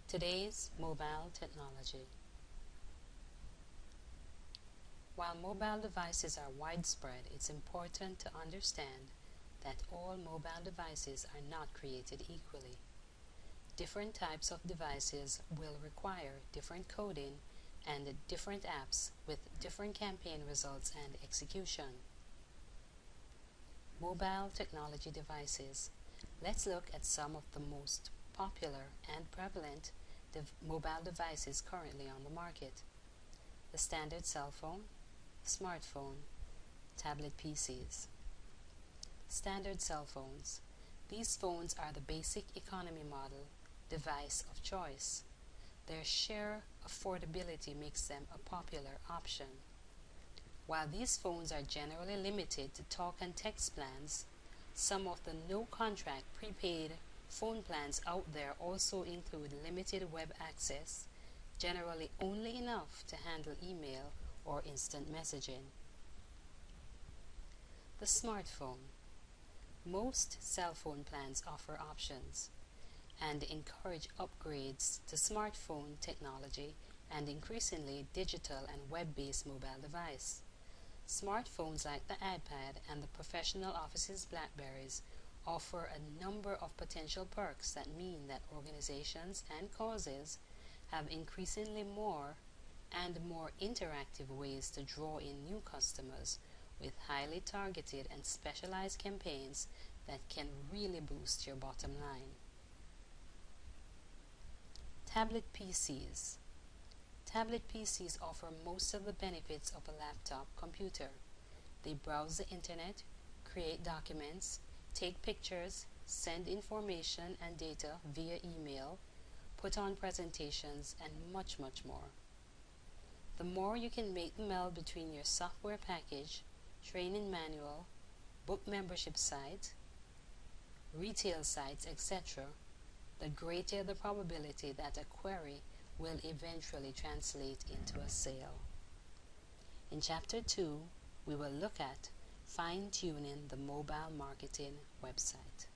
Today's mobile technology. While mobile devices are widespread, it's important to understand that all mobile devices are not created equally. Different types of devices will require different coding and different apps with different campaign results and execution. Mobile technology devices. Let's look at some of the most popular and prevalent mobile devices currently on the market. The standard cell phone, smartphone, tablet PCs. Standard cell phones. These phones are the basic economy model device of choice. Their sheer affordability makes them a popular option. While these phones are generally limited to talk and text plans, some of the no-contract prepaid phone plans out there also include limited web access, generally only enough to handle email or instant messaging. The smartphone. Most cell phone plans offer options and encourage upgrades to smartphone technology and increasingly digital and web-based mobile device. Smartphones like the iPad and the professional office's Blackberries offer a number of potential perks that mean that organizations and causes have increasingly more and more interactive ways to draw in new customers with highly targeted and specialized campaigns that can really boost your bottom line. Tablet PCs. Tablet PCs offer most of the benefits of a laptop computer. They browse the internet, create documents, take pictures, send information and data via email, put on presentations, and much more. The more you can make the meld between your software package, training manual, book membership site, retail sites, etc., the greater the probability that a query will eventually translate into a sale. In Chapter 2, we will look at fine-tuning the mobile marketing website.